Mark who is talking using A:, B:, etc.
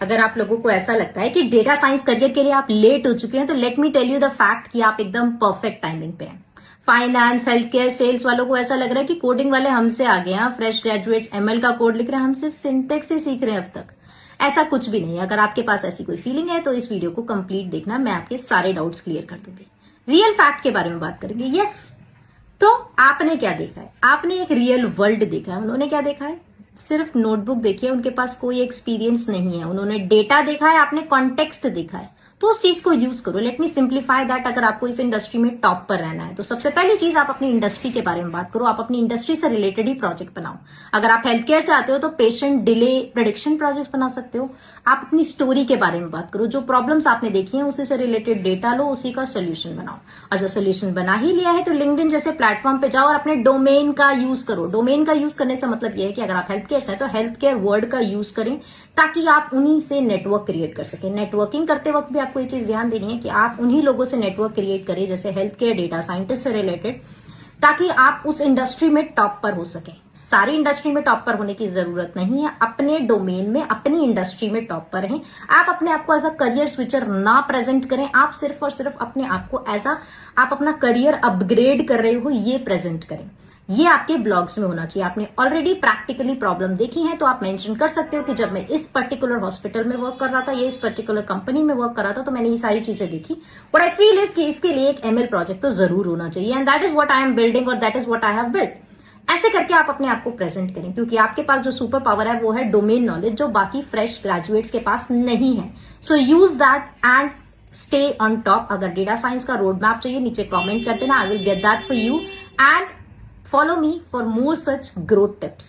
A: अगर आप लोगों को ऐसा लगता है कि डेटा साइंस करियर के लिए आप लेट हो चुके हैं तो let me tell you the fact कि आप एकदम परफेक्ट टाइमिंग पे हैं। फाइनेंस, हेल्थ केयर, सेल्स वालों को ऐसा लग रहा है कि कोडिंग वाले हमसे आगे हैं, फ्रेश ग्रेजुएट्स एमएल का कोड लिख रहे हैं, हम सिर्फ सिंटेक्स ही सीख रहे हैं अब तक। ऐसा कुछ भी नहीं है। अगर आपके पास ऐसी कोई फीलिंग है तो इस वीडियो को कंप्लीट देखना, मैं आपके सारे डाउट्स क्लियर कर दूंगी। रियल फैक्ट के बारे में बात करेंगे। यस, तो आपने क्या देखा है? आपने एक रियल वर्ल्ड देखा है। उन्होंने क्या देखा है? सिर्फ नोटबुक देखी है, उनके पास कोई एक्सपीरियंस नहीं है। उन्होंने डेटा देखा है, आपने कॉन्टेक्स्ट देखा है। तो उस चीज को यूज करो। Let me simplify that. अगर आपको इस इंडस्ट्री में टॉप पर रहना है तो सबसे पहली चीज, आप अपनी इंडस्ट्री के बारे में बात करो। आप अपनी इंडस्ट्री से रिलेटेड ही प्रोजेक्ट बनाओ। अगर आप हेल्थ केयर से आते हो तो पेशेंट डिले प्रेडिक्शन प्रोजेक्ट बना सकते हो। आप अपनी स्टोरी के बारे में बात करो। जो प्रॉब्लम्स आपने देखी हैं उसी से रिलेटेड डेटा लो, उसी का सोल्यूशन बनाओ। और जब सोल्यूशन बना ही लिया है तो लिंक्डइन जैसे प्लेटफॉर्म पे जाओ और अपने डोमेन का यूज करो। डोमेन का यूज करने से मतलब यह है कि अगर आप हेल्थ केयर से हैं तो हेल्थ केयर वर्ड का यूज करें ताकि आप उन्हीं से नेटवर्क क्रिएट कर सकें। नेटवर्किंग करते वक्त भी आपको ये चीज ध्यान देनी है कि आप उन्हीं लोगों से नेटवर्क क्रिएट करें जैसे हेल्थ केयर डेटा साइंटिस्ट से रिलेटेड, ताकि आप उस इंडस्ट्री में टॉप पर हो सकें। सारी इंडस्ट्री में टॉप पर होने की जरूरत नहीं है। अपने डोमेन में, अपनी इंडस्ट्री में टॉप पर रहें। आप अपने आप को एज अ करियर स्विचर ना प्रेजेंट करें। आप सिर्फ और सिर्फ अपने आप को एज अ, आप अपना करियर अपग्रेड कर रहे हो ये प्रेजेंट करें। ये आपके ब्लॉग्स में होना चाहिए। आपने ऑलरेडी प्रैक्टिकली प्रॉब्लम देखी है तो आप मेंशन कर सकते हो कि जब मैं इस पर्टिकुलर हॉस्पिटल में वर्क कर रहा था, ये इस पर्टिकुलर कंपनी में वर्क कर रहा था, तो मैंने ये सारी चीजें देखी। बट आई फील इज कि इसके लिए एक एमएल प्रोजेक्ट तो जरूर होना चाहिए, and that is what I am building और that is what I have built. ऐसे करके आप अपने आप को प्रेजेंट करें, क्योंकि आपके पास जो सुपर पावर है वो है डोमेन नॉलेज, जो बाकी फ्रेश ग्रेजुएट्स के पास नहीं है। So use that and stay on top. अगर डेटा साइंस का रोड मैप चाहिए नीचे कमेंट कर देना, I will get that for you, and follow me for more such growth tips.